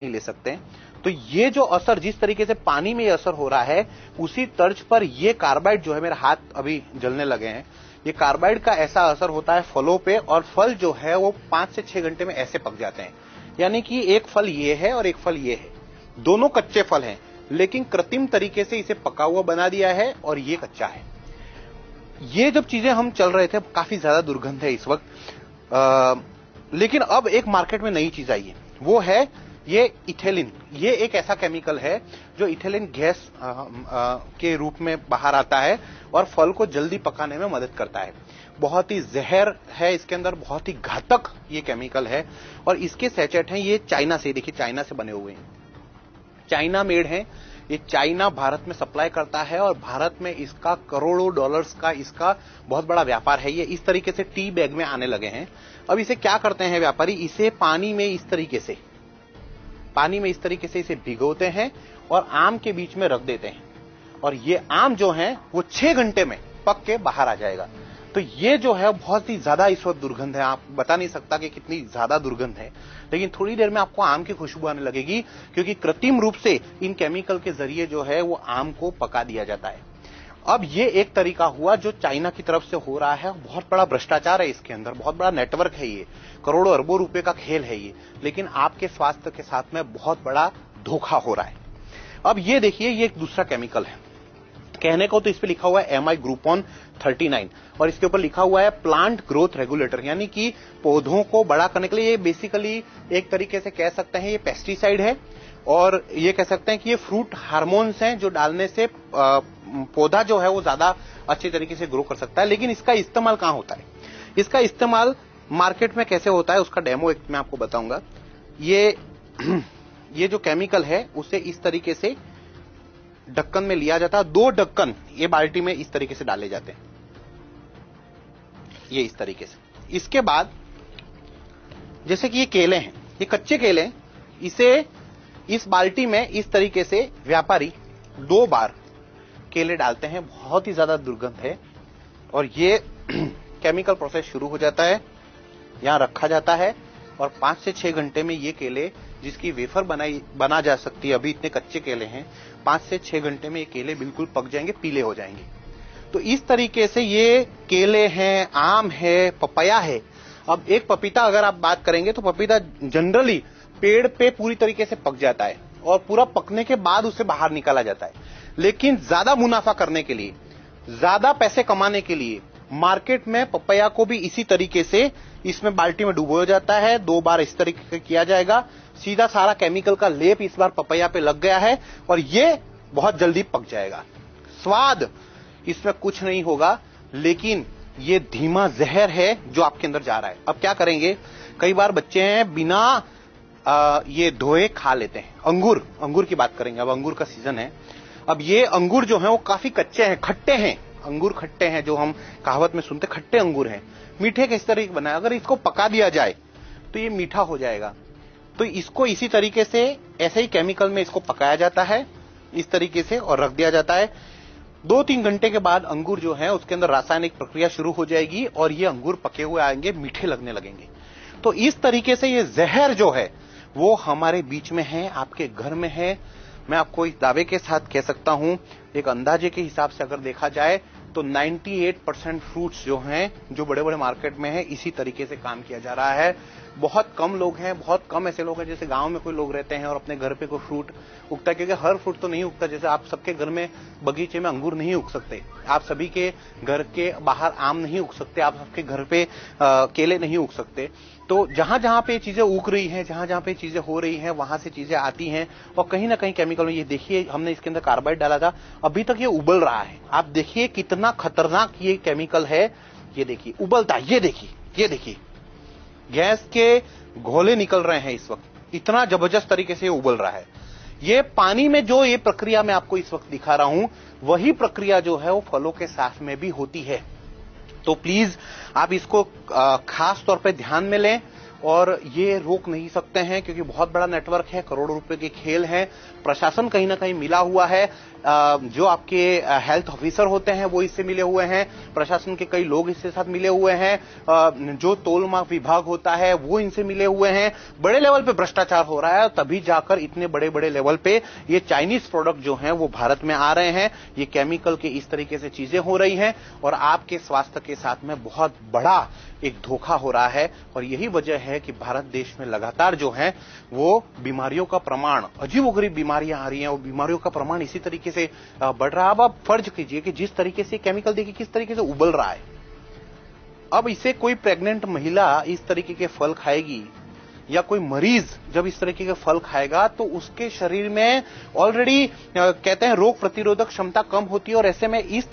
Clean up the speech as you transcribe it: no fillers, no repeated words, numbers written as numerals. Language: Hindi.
नहीं ले सकते हैं। तो ये जो असर, जिस तरीके से पानी में ये असर हो रहा है, उसी तर्ज पर ये कार्बाइड जो है, मेरे हाथ अभी जलने लगे हैं, ये कार्बाइड का ऐसा असर होता है फलों पे, और फल जो है वो 5 से 6 घंटे में ऐसे पक जाते हैं। यानी कि एक फल ये है और एक फल ये है, दोनों कच्चे फल हैं, लेकिन कृत्रिम तरीके से इसे पका हुआ बना दिया है और ये कच्चा है। ये जब चीजें हम चल रहे थे, काफी ज्यादा दुर्गंध है इस वक्त, लेकिन अब एक मार्केट में नई चीज आई है, वो है ये इथेलिन। ये एक ऐसा केमिकल है जो इथेलिन गैस के रूप में बाहर आता है और फल को जल्दी पकाने में मदद करता है। बहुत ही जहर है इसके अंदर, बहुत ही घातक ये केमिकल है, और इसके सैचेट हैं ये चाइना से, देखिए चाइना से बने हुए हैं, चाइना मेड हैं। ये चाइना भारत में सप्लाई करता है और भारत में इसका करोड़ों डॉलर्स का इसका बहुत बड़ा व्यापार है। ये इस तरीके से टी बैग में आने लगे हैं। अब इसे क्या करते हैं व्यापारी, इसे पानी में इस तरीके से इसे भिगोते हैं और आम के बीच में रख देते हैं, और ये आम जो है वो 6 घंटे में पक के बाहर आ जाएगा। तो ये जो है बहुत ही ज्यादा इस वक्त दुर्गंध है, आप बता नहीं सकता कि कितनी ज्यादा दुर्गंध है, लेकिन थोड़ी देर में आपको आम की खुशबू आने लगेगी, क्योंकि कृत्रिम रूप से इन केमिकल के जरिए जो है वो आम को पका दिया जाता है। अब ये एक तरीका हुआ जो चाइना की तरफ से हो रहा है, बहुत बड़ा भ्रष्टाचार है इसके अंदर, बहुत बड़ा नेटवर्क है, ये करोड़ों अरबों रुपए का खेल है ये, लेकिन आपके स्वास्थ्य के साथ में बहुत बड़ा धोखा हो रहा है। अब ये देखिए, ये एक दूसरा केमिकल है, कहने को तो इस पे लिखा हुआ है MI ग्रुपोन 39, और इसके ऊपर लिखा हुआ है प्लांट ग्रोथ रेगुलेटर, यानी कि पौधों को बड़ा करने के लिए। ये बेसिकली एक तरीके से कह सकते हैं ये पेस्टिसाइड है, और ये कह सकते हैं कि ये फ्रूट हार्मोन्स हैं जो डालने से पौधा जो है वो ज्यादा अच्छे तरीके से ग्रो कर सकता है। लेकिन इसका इस्तेमाल कहां होता है, इसका इस्तेमाल मार्केट में कैसे होता है, उसका डेमो एक मैं आपको बताऊंगा। ये जो केमिकल है उसे इस तरीके से ढक्कन में लिया जाता है, 2 ढक्कन ये बाल्टी में इस तरीके से डाले जाते हैं, ये इस तरीके से। इसके बाद जैसे कि ये केले हैं, ये कच्चे केले हैं, इसे इस बाल्टी में इस तरीके से व्यापारी 2 बार केले डालते हैं, बहुत ही ज्यादा दुर्गंध है, और ये केमिकल प्रोसेस शुरू हो जाता है, यहां रखा जाता है, और 5 से 6 घंटे में ये केले, जिसकी वेफर बना जा सकती है, अभी इतने कच्चे केले हैं, 5 से 6 घंटे में ये केले बिल्कुल पक जाएंगे, पीले हो जाएंगे। तो इस तरीके से ये केले हैं, आम है, पपाया है। अब एक पपीता अगर आप बात करेंगे तो पपीता जनरली पेड़ पे पूरी तरीके से पक जाता है और पूरा पकने के बाद उसे बाहर निकाला जाता है, लेकिन ज्यादा मुनाफा करने के लिए, ज्यादा पैसे कमाने के लिए मार्केट में पपैया को भी इसी तरीके से इसमें बाल्टी में डुबोया जाता है, 2 बार इस तरीके से किया जाएगा, सीधा सारा केमिकल का लेप इस बार पपैया पे लग गया है और ये बहुत जल्दी पक जाएगा। स्वाद इसमें कुछ नहीं होगा, लेकिन ये धीमा जहर है जो आपके अंदर जा रहा है। अब क्या करेंगे, कई बार बच्चे हैं बिना ये धोए खा लेते हैं। अंगूर की बात करेंगे, अब अंगूर का सीजन है। अब ये अंगूर जो है वो काफी कच्चे हैं, खट्टे हैं, अंगूर खट्टे हैं, जो हम कहावत में सुनते, खट्टे अंगूर हैं, मीठे किस तरीके बना है, अगर इसको पका दिया जाए तो ये मीठा हो जाएगा। तो इसको इसी तरीके से, ऐसे ही केमिकल में इसको पकाया जाता है इस तरीके से और रख दिया जाता है। 2-3 घंटे के बाद अंगूर जो है उसके अंदर रासायनिक प्रक्रिया शुरू हो जाएगी और ये अंगूर पके हुए आएंगे, मीठे लगने लगेंगे। तो इस तरीके से ये जहर जो है वो हमारे बीच में है, आपके घर में है। मैं आपको इस दावे के साथ कह सकता हूं, एक अंदाजे के हिसाब से अगर देखा जाए तो 98% फ्रूट्स जो हैं, जो बड़े बड़े मार्केट में है, इसी तरीके से काम किया जा रहा है। बहुत कम लोग हैं, बहुत कम ऐसे लोग हैं जैसे गांव में कोई लोग रहते हैं और अपने घर पे कोई फ्रूट उगता है, क्योंकि हर फ्रूट तो नहीं उगता। जैसे आप सबके घर में बगीचे में अंगूर नहीं उग सकते, आप सभी के घर के बाहर आम नहीं उग सकते, आप सबके घर पे केले नहीं उग सकते। तो जहां जहां पे चीजें उग रही हैं, जहां जहां पे चीजें हो रही हैं, वहां से चीजें आती हैं और कहीं ना कहीं केमिकल में। ये देखिए, हमने इसके अंदर कार्बाइड डाला था, अभी तक ये उबल रहा है। आप देखिए कितना खतरनाक ये केमिकल है, ये देखिए उबलता है, ये देखिए गैस के घोले निकल रहे हैं इस वक्त, इतना जबरदस्त तरीके से ये उबल रहा है। ये पानी में जो ये प्रक्रिया मैं आपको इस वक्त दिखा रहा हूं, वही प्रक्रिया जो है वो फलों के साथ में भी होती है। तो प्लीज आप इसको खास तौर पे ध्यान में लें और ये रोक नहीं सकते हैं क्योंकि बहुत बड़ा नेटवर्क है, करोड़ों रुपए के खेल हैं। प्रशासन कहीं ना कहीं मिला हुआ है, जो आपके हेल्थ ऑफिसर होते हैं वो इससे मिले हुए हैं, प्रशासन के कई लोग इसके साथ मिले हुए हैं, जो तोलमाप विभाग होता है वो इनसे मिले हुए हैं। बड़े लेवल पे भ्रष्टाचार हो रहा है, तभी जाकर इतने बड़े बड़े लेवल पे ये चाइनीज प्रोडक्ट जो हैं वो भारत में आ रहे हैं। ये केमिकल के इस तरीके से चीजें हो रही हैं और आपके स्वास्थ्य के साथ में बहुत बड़ा एक धोखा हो रहा है। और यही वजह है कि भारत देश में लगातार जो है वो बीमारियों का प्रमाण, अजीबोगरीब बीमारियां आ रही हैं और बीमारियों का प्रमाण इसी तरीके से बढ़ रहा है। अब आप फर्ज कीजिए कि जिस तरीके से केमिकल देखिए किस तरीके से उबल रहा है, अब इसे कोई प्रेग्नेंट महिला इस तरीके के फल खाएगी या कोई मरीज जब इस तरीके के फल खाएगा तो उसके शरीर में ऑलरेडी कहते हैं रोग प्रतिरोधक क्षमता कम होती है और ऐसे में इस